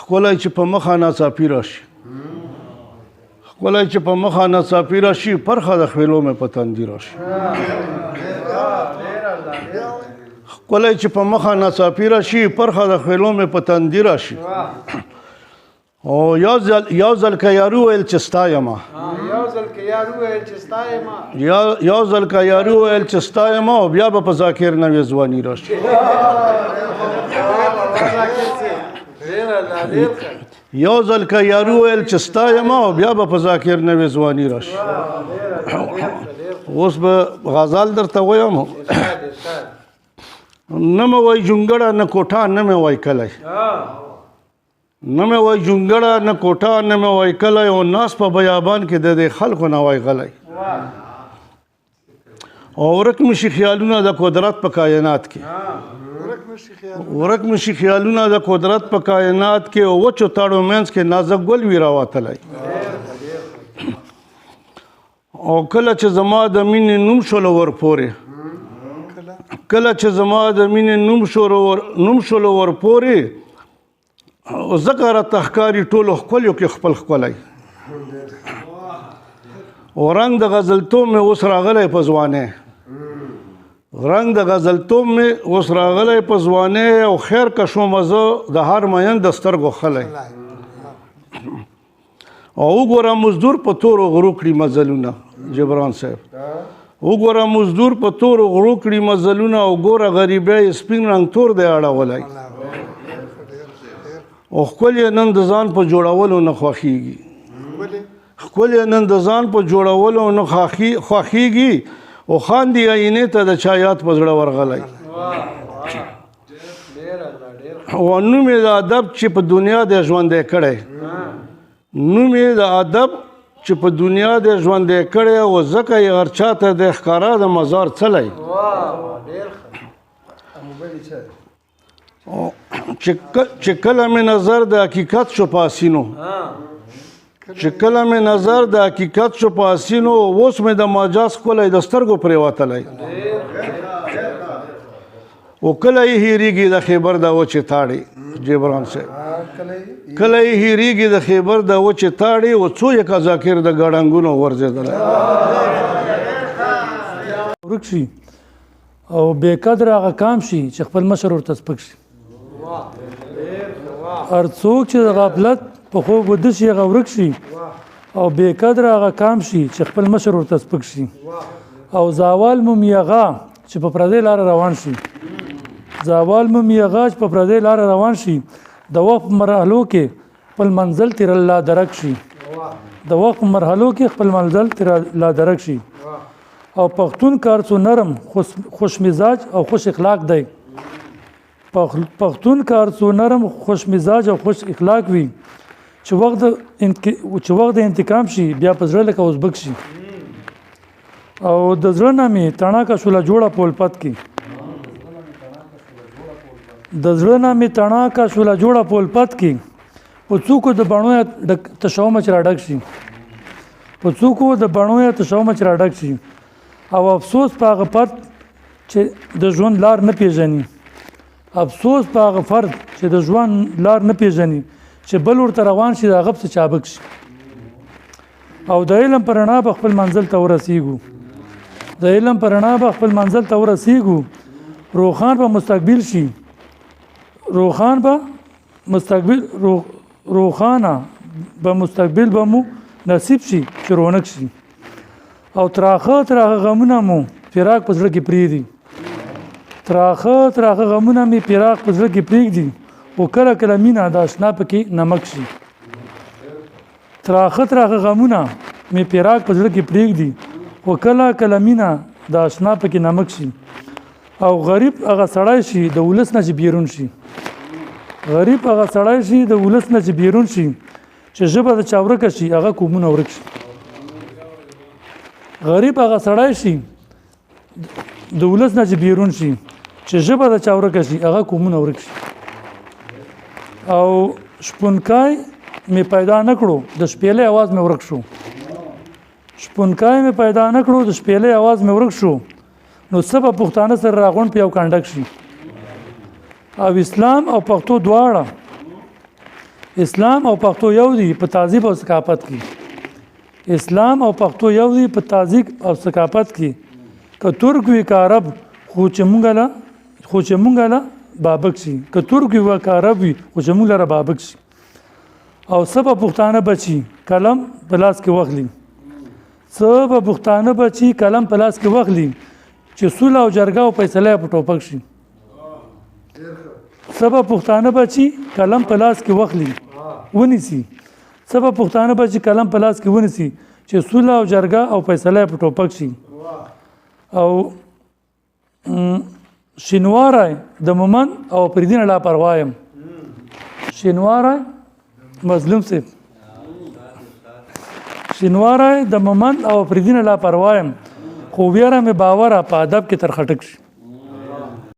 ښکلی چې په مخه ناڅاپي راشي ښکلی چې په مخه ناڅاپي راشي پرخه د خپلو مې په تندي راشي ښکلی چې په مخه ناڅاپي راشي پرخه د خپلو مې په تندي راشي او یو ځل که یارو ویل چې ستا یمه یو ځل که یارو ویل چې ستا یمه او بیا به په ذاکر نوې ځواني راشي یو ځل که یارو ویل چې ستا یمه او بیا به په ذاکر نوې ځواني راشي اوس به غزال درته وایم نه مې وایي جونګړه نه کوټه نه مې وایي کلی نه مې وایي جونګړه نه کوټه نه مې وایي کلی او ناس په بیابان کې د دې خلکو نه وایي غلی او ورک مې شي خیالونه د قدرت په کائنات کې ورک مې شي خیالونه د قدرت په کائنات کې او وچو تاړو منځ کې نازک ګل وي راوتلی او کله چې زما د مینې نوم شولو ورپورې کله چې زما د مینې نوم شولو ورپورې ځکه راته ښکاري ټولو ښکلیو کې خپل ښکلی او رنګ د غزلتوب مې اوس راغلی په ځوانۍ رنګ د غزلتوب مې اوس راغلی په ځوانۍ او خیر که شومه زه د هر مین د سترګو خلی او وګوره مزدور په تورو غرو کړي مزلونه جبران صاحب وګوره مزدور په تورو غرو کړي مزلونه او ګوره غریبۍ سپین رنګ تور دی اړولی او ښکلی نن د ځان په جوړولو نه خوښېږي ښکلی نن د ځان په جوړولو نه خوښېږي او خاندي آینې ته د چا یاد په زړه ورغلی او نوم یې د ادب چې په دنیا دی ژوندی کړی نوم یې د ادب چې په دنیا دی ژوندی کړی او ځکه یې هر چا ته د ښکارا د مزار څلی چې کله مې نظر د حقیقت شو په اسینو چې کله مې نظر د حقیقت شو په اسینو اوس مې د مجاز ښکلی د سترګو پرېوتلی او کله یې هېرېږي د خیبر د وچې تاړې جبران صاحب کله یې هېرېږي د خیبر د وچې تاړې او څو یکه ذاکر د ګړنګونو ورځېدلی ورک شي او بې قدره هغه کام شي چې خپل مشر ورته سپک شي هر څوک چې د غفلت په خوب وده شي هغه ورک شي او بې قدره هغه کام شي چې خپل مشر ورته سپک شي او زاوال مومي هغه چې په پردۍ لاره روان شي زاوال مومي هغه چې په پردۍ لاره روان شي د وخت په مرحلو کې خپل منزل تیر الله درک شي د وخت په مرحلو کې خپل منزل تیر الله درک شي او پښتون کار څو نرم خوش مزاج او خوش اخلاق دی پښتون کار څو نرم خوش مزاج او خوش اخلاق وي چې وخت د انتقام شي بیا په زړه لکه ازبک شي او د زړه نه مې تڼاکه شوله جوړه په الفت کې د زړه نه مې تڼاکه شوله جوړه په الفت کې په څوکو د بڼو تشومه چې راډک شي په څوکو د بڼو تشومه چې راډک شي او افسوس په هغه فرد چې د ژوند لار نه پیژني افسوس په هغه فرد چې د ژوند لار نه پیژني چې بل ورته روان شي د هغه پسې چابک شي او د علم په رڼا به خپل منزل ته ورسیږو د علم په رڼا به خپل منزل ته ورسیږو روخان به مستقبل شي روخانه به مستقبل به مو نصیب شي چې رونق شي او تراخه غمونه مو فراق په زړه کې پرېږدي تراخه غمونه مې فراق په زړه کې پرېږدي او کله کله مینه د اشنا پکې نمک شي تراخه غمونه مې فراق په زړه کې پرېږدي او کله مینه د اشنا پکې نمک شي او غریب هغه سړی شي د ولس نه چې بیرون شي غریب هغه سړی شي د ولس نه چې بیرون شي چې ژبه د چا ورکه شي هغه قومونه ورک شي غریب هغه سړی شي د ولس نه چې بیرون شي چې ژبه د چا ورکه شي هغه قومونه ورک شي او شپونکای مې پیدا نه کړو د شپېلې اواز مې ورک شو شپونکای مې پیدا نه کړو د شپېلې اواز مې ورک شو نو سبا پښتانه سره راغونډ په یو کانډک شي او اسلام او پښتو دواړه اسلام او پښتو یو دي په تهذیب او ثقافت کې. اسلام او پښتو یو دي په تهذیب او ثقافت کې. که ترک وي که عرب خو چې مونږ له بابک شي. که ترک وي که عرب وي خو چې مونږ لره بابک شي. او سبا پښتانه بچي قلم په لاس کې واخلي. سبا پښتانه بچي قلم په لاس کې واخلي چې صلح او جرګه او فیصله په ټوپک شي. سبا پښتانه بچي قلم په لاس کې واخلي ونیسي. سبا پښتانه بچي قلم په لاس کې ونیسي چې صلح او جرګه او فیصله په ټوپک شي. او شینواری د مومن او افریدي نه لا پروا یم. شینواری مظلوم سے شینواری د مومن او افریدي نه لا پروا یم. خو ویره مې باور په ادب کې تر خټک شي.